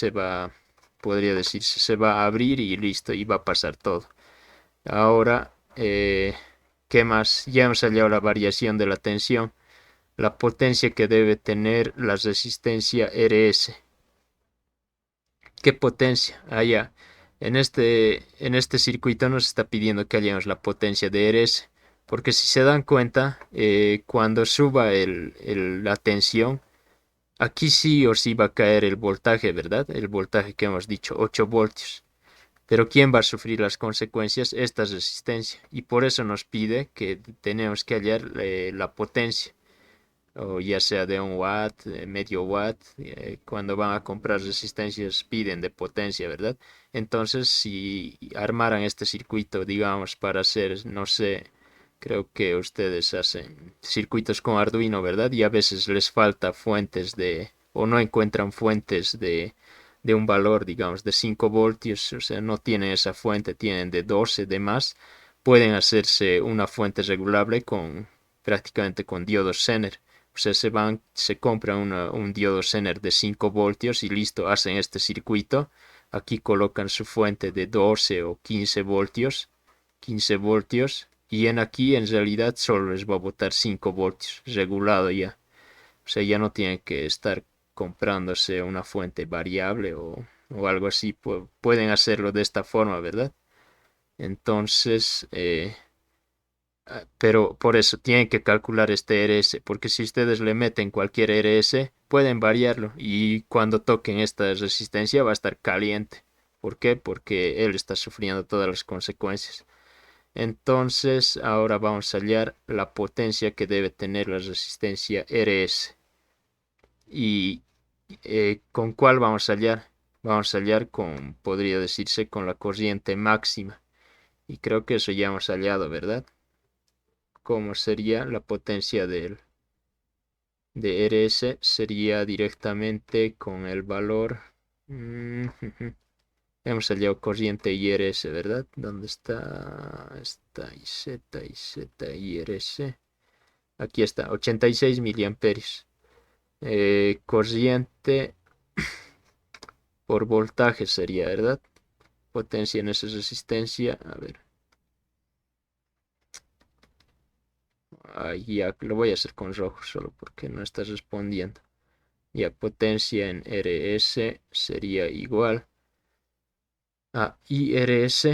S1: podría decirse, se va a abrir y listo, y va a pasar todo. Ahora, ¿qué más? Ya hemos hallado la variación de la tensión, la potencia que debe tener la resistencia RS. ¿Qué potencia? Ya. En este circuito nos está pidiendo que hallemos la potencia de RS. Porque si se dan cuenta, cuando suba la tensión, aquí sí o sí va a caer el voltaje, ¿verdad? El voltaje que hemos dicho, 8 voltios. Pero ¿quién va a sufrir las consecuencias? Esta resistencia. Y por eso nos pide que tenemos que hallar la potencia, o ya sea de 1 watt, medio watt. Cuando van a comprar resistencias piden de potencia, ¿verdad? Entonces, si armaran este circuito, digamos, para hacer, no sé, creo que ustedes hacen circuitos con Arduino, ¿verdad? Y a veces les falta fuentes o no encuentran fuentes de un valor, digamos, de 5 voltios, o sea, no tienen esa fuente, tienen de 12 de más. Pueden hacerse una fuente regulable prácticamente con diodos Zener. O sea, se compran un diodo Zener de 5 voltios y listo, hacen este circuito. Aquí colocan su fuente de 12 o 15 voltios. 15 voltios. Y aquí en realidad solo les va a botar 5 voltios, regulado ya. O sea, ya no tienen que estar comprándose una fuente variable o algo así. Pueden hacerlo de esta forma, ¿verdad? Entonces, pero por eso tienen que calcular este RS, porque si ustedes le meten cualquier RS, pueden variarlo y cuando toquen esta resistencia va a estar caliente. ¿Por qué? Porque él está sufriendo todas las consecuencias. Entonces, ahora vamos a hallar la potencia que debe tener la resistencia RS. ¿Y con cuál vamos a hallar? Vamos a hallar podría decirse, con la corriente máxima. Y creo que eso ya hemos hallado, ¿verdad? ¿Cómo sería la potencia de RS? Sería directamente con el valor. Hemos hallado corriente IRS, ¿verdad? ¿Dónde está IRS? Aquí está, 86 miliamperios. Corriente por voltaje sería, ¿verdad? Potencia en esa resistencia. A ver. Ya lo voy a hacer con rojo solo porque no está respondiendo. Ya, potencia en RS sería igual a IRS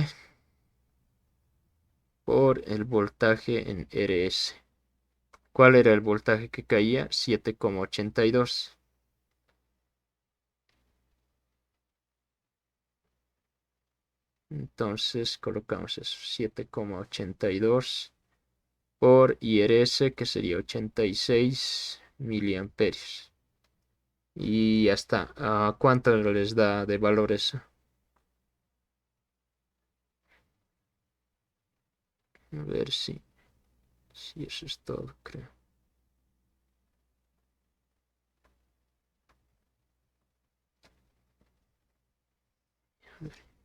S1: por el voltaje en RS. ¿Cuál era el voltaje que caía? 7,82. Entonces colocamos eso, 7,82 por IRS, que sería 86 miliamperios. Y ya está. ¿Cuánto les da de valor eso? A ver si eso es todo, creo.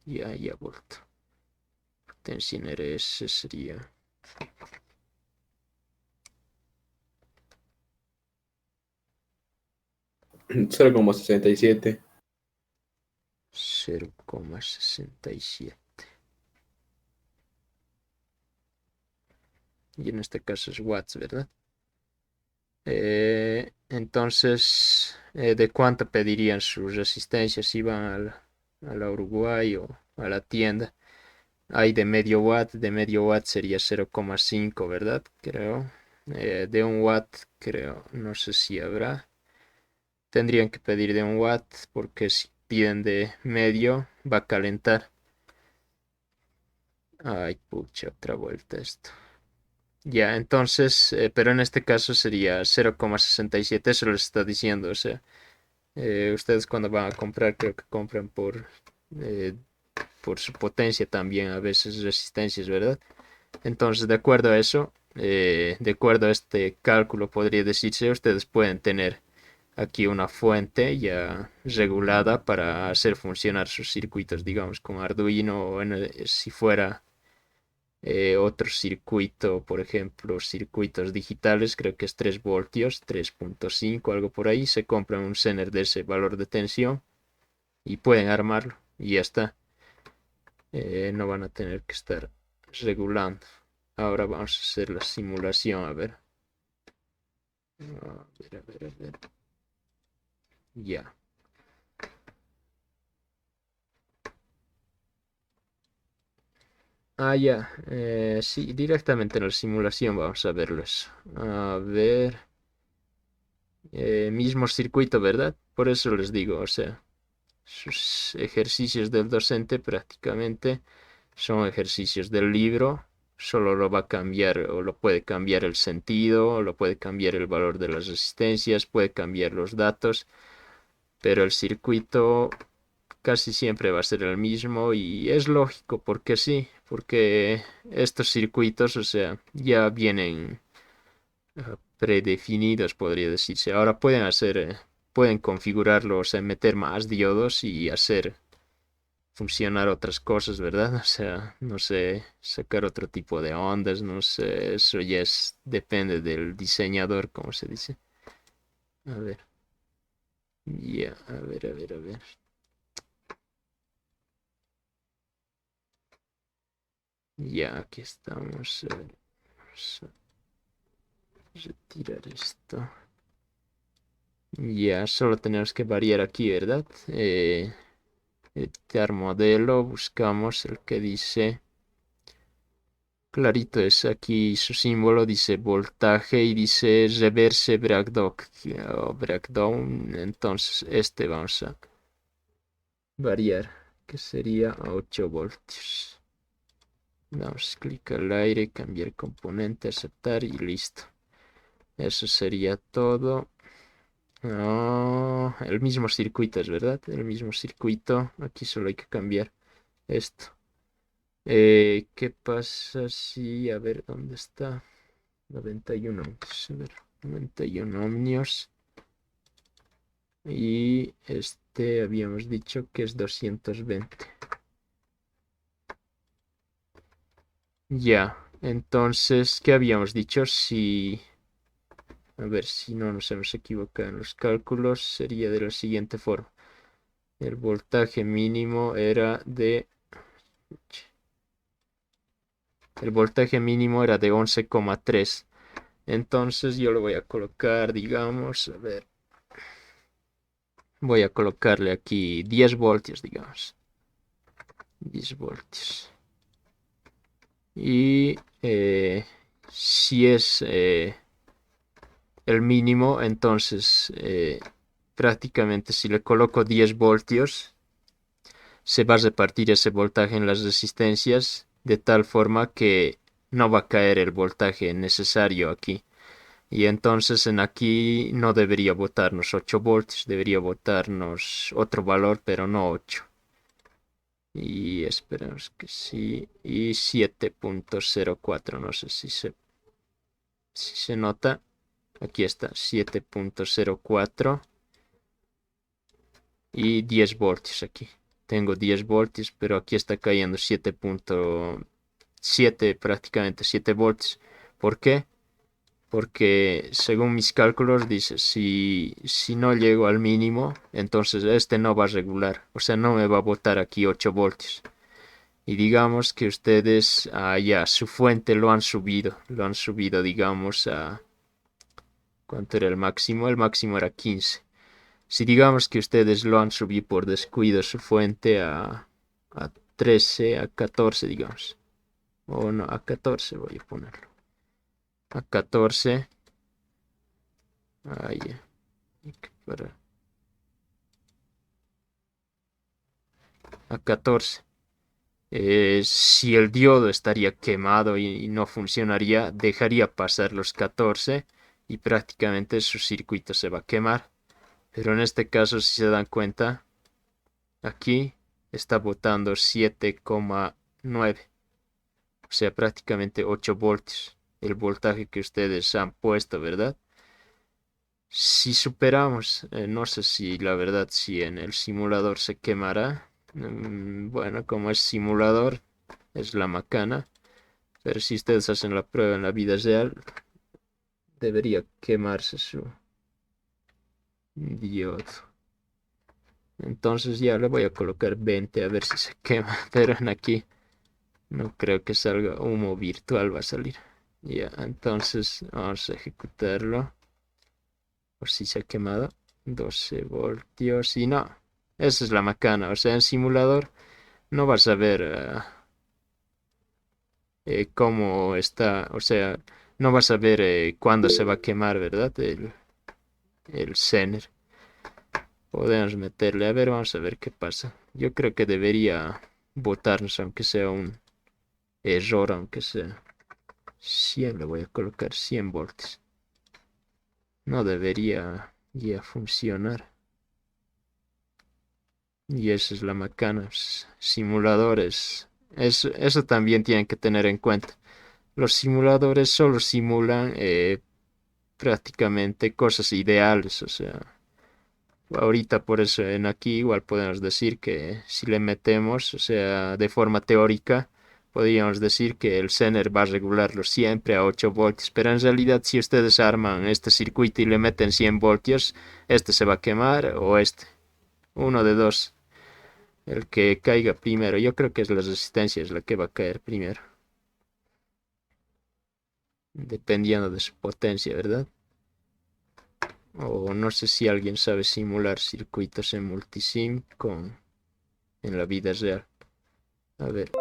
S1: Ya vuelto. Potencia en RS sería
S3: 0,67.
S1: 0,67. Y en este caso es watts, ¿verdad? Entonces, ¿de cuánto pedirían sus resistencias si van a la Uruguay o a la tienda? Hay de medio watt sería 0,5, ¿verdad? Creo. De 1 watt, creo, no sé si habrá. Tendrían que pedir de 1 watt porque si piden de medio va a calentar. Ay, pucha, otra vuelta esto. Ya, entonces, pero en este caso sería 0,67, eso les está diciendo, o sea, ustedes cuando van a comprar creo que compran por por su potencia también, a veces resistencias, ¿verdad? Entonces, de acuerdo a eso, de acuerdo a este cálculo, podría decirse, ustedes pueden tener aquí una fuente ya regulada para hacer funcionar sus circuitos, digamos, con Arduino, o si fuera otro circuito, por ejemplo, circuitos digitales, creo que es 3 voltios, 3.5, algo por ahí, se compran un Zener de ese valor de tensión y pueden armarlo y ya está. No van a tener que estar regulando. Ahora vamos a hacer la simulación, a ver. A ver. Ya. Ya. Sí, directamente en la simulación vamos a verlo eso. A ver. Mismo circuito, ¿verdad? Por eso les digo, o sea, sus ejercicios del docente prácticamente son ejercicios del libro. Solo lo va a cambiar o lo puede cambiar el sentido, o lo puede cambiar el valor de las resistencias, puede cambiar los datos, pero el circuito casi siempre va a ser el mismo y es lógico porque sí, porque estos circuitos, o sea, ya vienen predefinidos, podría decirse. Ahora pueden configurarlo, o sea, meter más diodos y hacer funcionar otras cosas, ¿verdad? O sea, no sé, sacar otro tipo de ondas, no sé, eso ya depende del diseñador, como se dice. A ver. Ya, a ver. Ya, aquí estamos. A ver, vamos a retirar esto. Ya, solo tenemos que variar aquí, ¿verdad? Editar modelo, buscamos el que dice, clarito es aquí su símbolo, dice voltaje y dice reverse breakdown, o breakdown, entonces este vamos a variar, que sería a 8 voltios. Damos clic al aire, cambiar componente, aceptar y listo. Eso sería todo. El mismo circuito es verdad, el mismo circuito, aquí solo hay que cambiar esto. ¿Qué pasa si, a ver, ¿dónde está? 91 ohmios, a ver, 91 ohmios. Y este habíamos dicho que es 220. Ya, entonces, ¿qué habíamos dicho? Si, a ver si no nos hemos equivocado en los cálculos, sería de la siguiente forma. El voltaje mínimo era de... El voltaje mínimo era de 11,3. Entonces yo lo voy a colocar, digamos, a ver, voy a colocarle aquí 10 voltios, digamos. 10 voltios. Y si es el mínimo, entonces prácticamente si le coloco 10 voltios, se va a repartir ese voltaje en las resistencias de tal forma que no va a caer el voltaje necesario aquí. Y entonces en aquí no debería botarnos 8 voltios, debería botarnos otro valor, pero no 8. Y esperamos que sí. Y 7.04, no sé si se nota. Aquí está, 7.04 y 10 voltios aquí. Tengo 10 voltios, pero aquí está cayendo 7.7, prácticamente 7 voltios. ¿Por qué? Porque según mis cálculos dice, si no llego al mínimo, entonces este no va a regular. O sea, no me va a botar aquí 8 voltios. Y digamos que ustedes ya su fuente lo han subido digamos a... ¿Cuánto era el máximo? El máximo era 15. Si digamos que ustedes lo han subido por descuido su fuente a 13, a 14 digamos. O no, a 14 voy a ponerlo. A 14. Ahí. Para... A 14. Si el diodo estaría quemado y no funcionaría, dejaría pasar los 14 y prácticamente su circuito se va a quemar. Pero en este caso, si se dan cuenta, aquí está botando 7,9. O sea, prácticamente 8 voltios. El voltaje que ustedes han puesto, ¿verdad? Si superamos, no sé si la verdad, si en el simulador se quemará. Bueno, como es simulador, es la macana. Pero si ustedes hacen la prueba en la vida real, debería quemarse su diodo. Entonces ya le voy a colocar 20 a ver si se quema. Pero en aquí no creo que salga humo virtual, va a salir. Ya, entonces vamos a ejecutarlo. Por si se ha quemado. 12 voltios. Y no, esa es la macana. O sea, en simulador no vas a ver cómo está. O sea, no vas a ver cuándo se va a quemar, ¿verdad? El Zener. Podemos meterle. A ver, vamos a ver qué pasa. Yo creo que debería botarnos, aunque sea un error, aunque sea 100. Le voy a colocar 100 voltios. No debería ya funcionar. Y esa es la macana. Simuladores. Eso también tienen que tener en cuenta. Los simuladores solo simulan prácticamente cosas ideales. O sea, ahorita por eso en aquí igual podemos decir que si le metemos, o sea, de forma teórica, podríamos decir que el Zener va a regularlo siempre a 8 voltios. Pero en realidad si ustedes arman este circuito y le meten 100 voltios, este se va a quemar o este. Uno de dos. El que caiga primero. Yo creo que es la resistencia es la que va a caer primero. Dependiendo de su potencia, ¿verdad? O no sé si alguien sabe simular circuitos en multisim en la vida real. A ver.